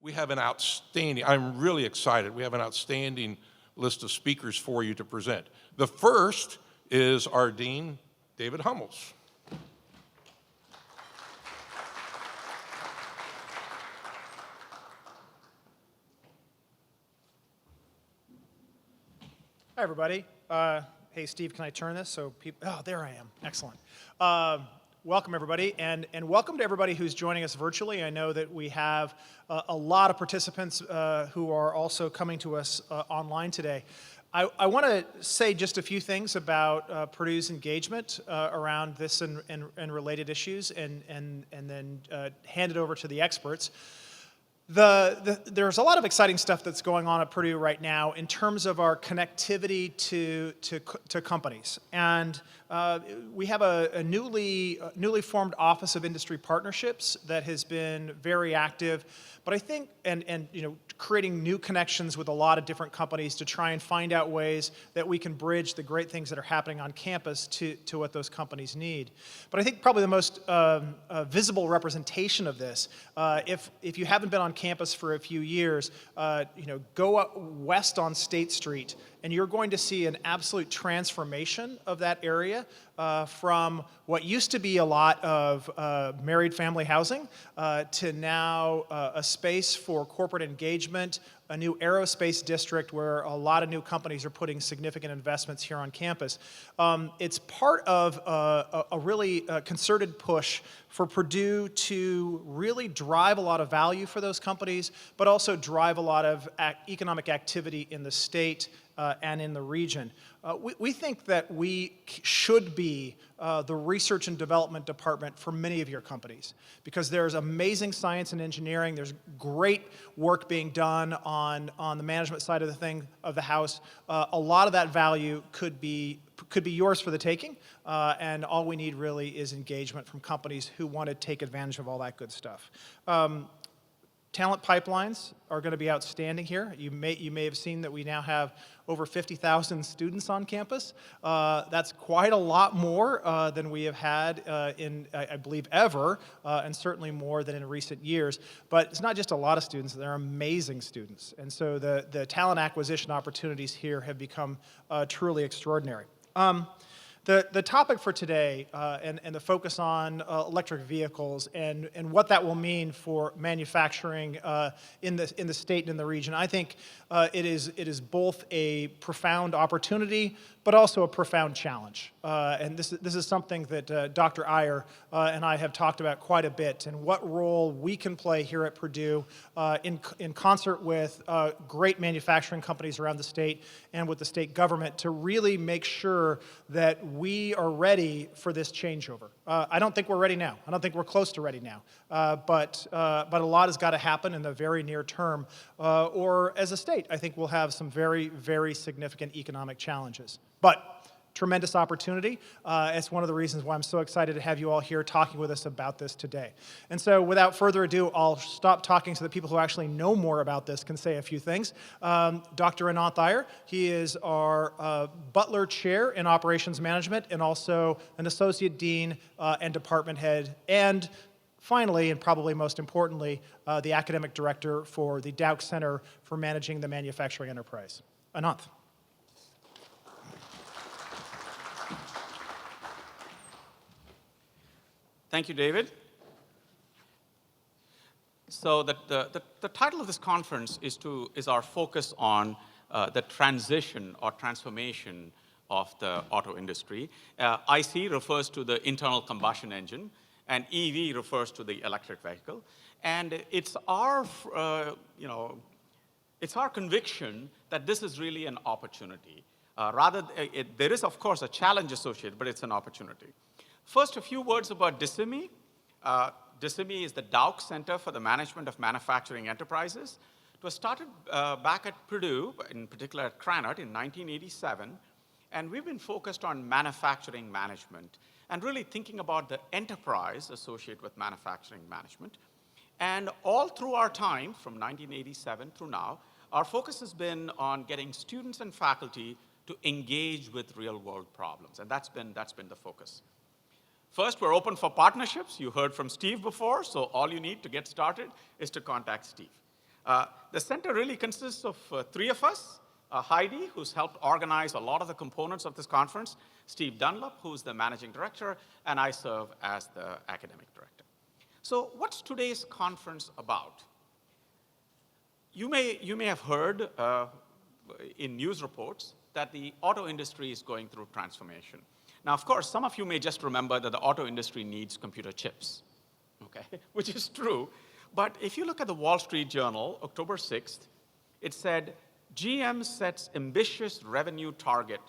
We have an outstanding, I'm really excited, we have an outstanding list of speakers for you to present. The first is our Dean, David Hummels. Hi, everybody. Hey, Steve, can I turn this so people, oh, there I am. Excellent. Welcome, everybody, and welcome to everybody who's joining us virtually. I know that we have a lot of participants who are also coming to us online today. I want to say just a few things about Purdue's engagement around this and related issues, and then hand it over to the experts. There's a lot of exciting stuff that's going on at Purdue right now in terms of our connectivity to companies. And we have a newly formed Office of Industry Partnerships that has been very active, but I think, and you know, creating new connections with a lot of different companies to try and find out ways that we can bridge the great things that are happening on campus to what those companies need. But I think probably the most visible representation of this, if you haven't been on campus for a few years, you know, go up west on State Street, and you're going to see an absolute transformation of that area from what used to be a lot of married family housing to now a space for corporate engagement, a new aerospace district where a lot of new companies are putting significant investments here on campus. It's part of a really concerted push for Purdue to really drive a lot of value for those companies, but also drive a lot of economic activity in the state and in the region. We think that we should be the research and development department for many of your companies, because there's amazing science and engineering, there's great work being done on the management side of the house. A lot of that value could be yours for the taking, and all we need really is engagement from companies who want to take advantage of all that good stuff. Talent pipelines are going to be outstanding here. You may have seen that we now have over 50,000 students on campus. That's quite a lot more than we have had in, I believe, ever, and certainly more than in recent years. But it's not just a lot of students, they're amazing students. And so the talent acquisition opportunities here have become truly extraordinary. The topic for today and the focus on electric vehicles and what that will mean for manufacturing in the state and in the region, I think it is both a profound opportunity but also a profound challenge. And this is something that Dr. Iyer and I have talked about quite a bit, and what role we can play here at Purdue in concert with great manufacturing companies around the state and with the state government to really make sure that we are ready for this changeover. I don't think we're ready now. I don't think we're close to ready now. But a lot has got to happen in the very near term. Or as a state, I think we'll have some very, very significant economic challenges. But tremendous opportunity. It's one of the reasons why I'm so excited to have you all here talking with us about this today. And so without further ado, I'll stop talking so that people who actually know more about this can say a few things. Dr. Ananth Iyer, he is our Butler Chair in Operations Management and also an Associate Dean and Department Head, and finally, and probably most importantly, the Academic Director for the Dauch Center for Managing the Manufacturing Enterprise. Ananth. Thank you, David. So the title of this conference is our focus on the transition or transformation of the auto industry. IC refers to the internal combustion engine, and EV refers to the electric vehicle. And it's our, it's our conviction that this is really an opportunity. There is, of course, a challenge associated, but it's an opportunity. First, a few words about DCMME. DCMME is the Dauch Center for the Management of Manufacturing Enterprises. It was started back at Purdue, in particular at Krannert in 1987, and we've been focused on manufacturing management and really thinking about the enterprise associated with manufacturing management. And all through our time, from 1987 through now, our focus has been on getting students and faculty to engage with real-world problems, and that's been the focus. First, we're open for partnerships. You heard from Steve before, so all you need to get started is to contact Steve. The center really consists of three of us. Heidi, who's helped organize a lot of the components of this conference, Steve Dunlop, who's the managing director, and I serve as the academic director. So what's today's conference about? You may have heard in news reports that the auto industry is going through transformation. Now, of course, some of you may just remember that the auto industry needs computer chips, okay, which is true. But if you look at the Wall Street Journal, October 6th, it said, GM sets ambitious revenue target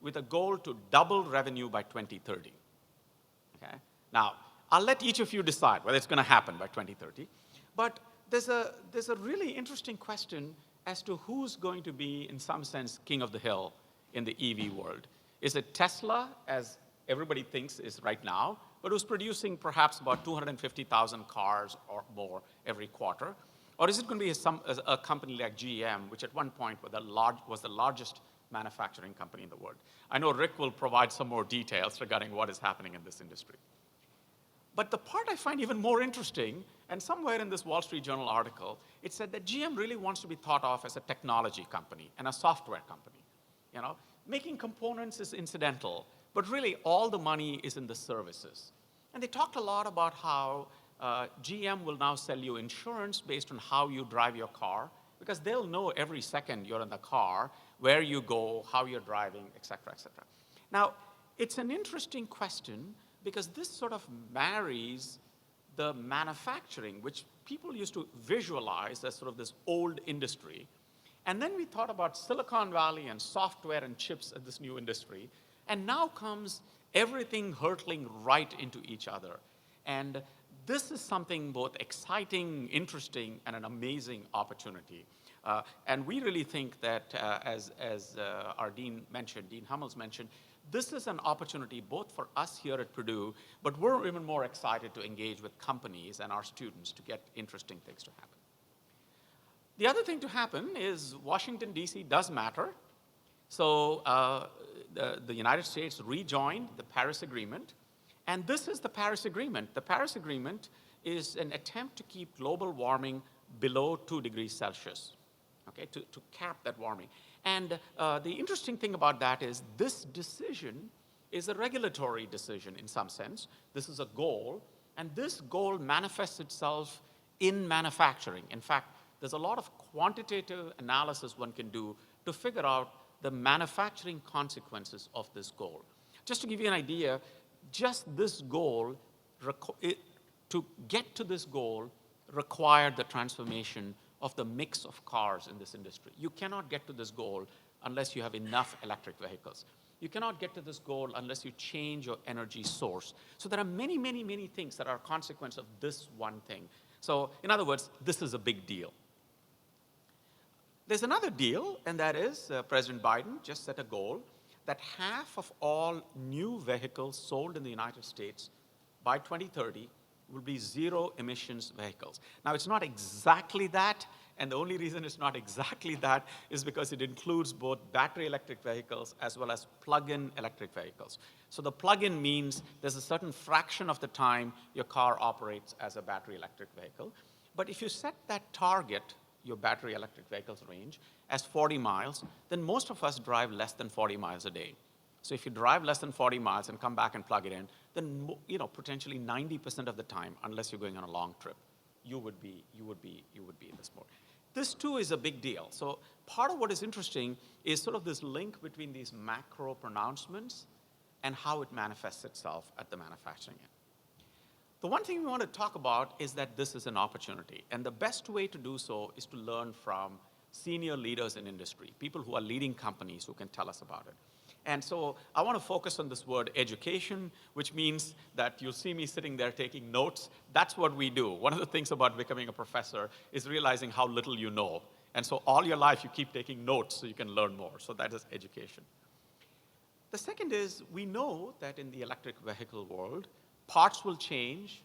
with a goal to double revenue by 2030. Okay? Now, I'll let each of you decide whether it's going to happen by 2030. But there's a really interesting question as to who's going to be, in some sense, king of the hill in the EV world. Is it Tesla, as everybody thinks is right now, but who's producing perhaps about 250,000 cars or more every quarter? Or is it going to be a company like GM, which at one point was the largest manufacturing company in the world? I know Rick will provide some more details regarding what is happening in this industry. But the part I find even more interesting, and somewhere in this Wall Street Journal article, it said that GM really wants to be thought of as a technology company and a software company. You know, making components is incidental, but really all the money is in the services. And they talked a lot about how GM will now sell you insurance based on how you drive your car, because they'll know every second you're in the car, where you go, how you're driving, et cetera, et cetera. Now, it's an interesting question because this sort of marries the manufacturing, which people used to visualize as sort of this old industry. And then we thought about Silicon Valley and software and chips as this new industry. And now comes everything hurtling right into each other. And this is something both exciting, interesting, and an amazing opportunity. And we really think that, as our dean mentioned, Dean Hummels mentioned, this is an opportunity both for us here at Purdue, but we're even more excited to engage with companies and our students to get interesting things to happen. The other thing to happen is Washington, D.C. does matter. So the United States rejoined the Paris Agreement. And this is the Paris Agreement. The Paris Agreement is an attempt to keep global warming below 2 degrees Celsius, okay, to cap that warming. And the interesting thing about that is this decision is a regulatory decision in some sense. This is a goal, and this goal manifests itself in manufacturing. In fact, there's a lot of quantitative analysis one can do to figure out the manufacturing consequences of this goal. Just to give you an idea, just this goal, to get to this goal, required the transformation of the mix of cars in this industry. You cannot get to this goal unless you have enough electric vehicles. You cannot get to this goal unless you change your energy source. So there are many, many, many things that are a consequence of this one thing. So in other words, this is a big deal. There's another deal, and that is President Biden just set a goal that half of all new vehicles sold in the United States by 2030 will be zero emissions vehicles. Now, it's not exactly that, and the only reason it's not exactly that is because it includes both battery electric vehicles as well as plug-in electric vehicles. So the plug-in means there's a certain fraction of the time your car operates as a battery electric vehicle. But if you set that target, your battery electric vehicles range, as 40 miles, then most of us drive less than 40 miles a day. So if you drive less than 40 miles and come back and plug it in, then potentially 90% of the time, unless you're going on a long trip, you would be in this mode. This too is a big deal. So part of what is interesting is sort of this link between these macro pronouncements and how it manifests itself at the manufacturing end. The one thing we want to talk about is that this is an opportunity, and the best way to do so is to learn from senior leaders in industry, people who are leading companies who can tell us about it. And so I want to focus on this word education, which means that you'll see me sitting there taking notes. That's what we do. One of the things about becoming a professor is realizing how little you know. And so all your life you keep taking notes so you can learn more. So that is education. The second is we know that in the electric vehicle world, parts will change.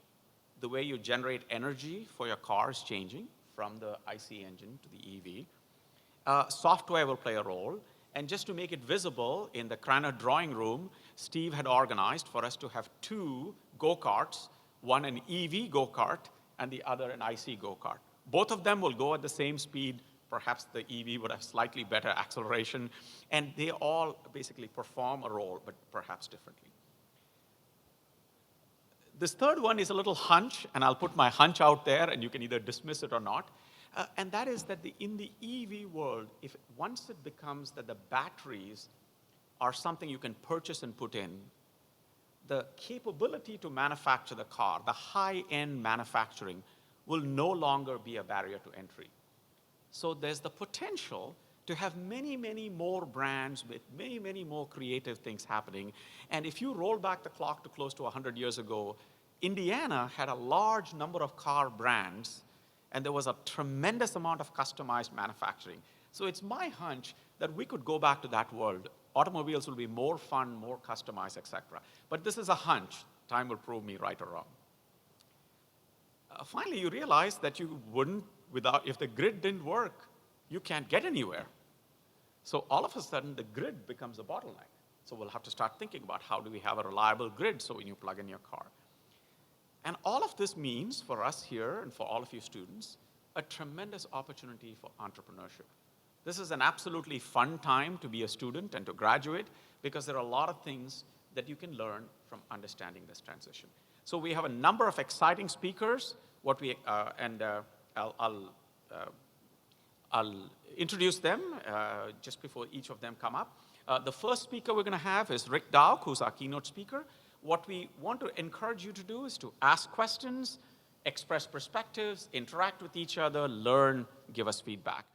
The way you generate energy for your car is changing from the IC engine to the EV. Software will play a role. And just to make it visible, in the Krannert drawing room, Steve had organized for us to have 2 go-karts, one an EV go-kart and the other an IC go-kart. Both of them will go at the same speed. Perhaps the EV would have slightly better acceleration, and they all basically perform a role, but perhaps differently. This third one is a little hunch, and I'll put my hunch out there, and you can either dismiss it or not. And that is that in the EV world, once it becomes that the batteries are something you can purchase and put in, the capability to manufacture the car, the high-end manufacturing, will no longer be a barrier to entry. So there's the potential to have many, many more brands with many, many more creative things happening. And if you roll back the clock to close to 100 years ago, Indiana had a large number of car brands, and there was a tremendous amount of customized manufacturing. So it's my hunch that we could go back to that world. Automobiles will be more fun, more customized, et cetera. But this is a hunch. Time will prove me right or wrong. Finally, you realize that you wouldn't, if the grid didn't work, you can't get anywhere. So all of a sudden, the grid becomes a bottleneck. So we'll have to start thinking about how do we have a reliable grid so when you plug in your car. And all of this means for us here and for all of you students, a tremendous opportunity for entrepreneurship. This is an absolutely fun time to be a student and to graduate because there are a lot of things that you can learn from understanding this transition. So we have a number of exciting speakers. I'll introduce them just before each of them come up. The first speaker we're going to have is Rick Dowk, who's our keynote speaker. What we want to encourage you to do is to ask questions, express perspectives, interact with each other, learn, give us feedback.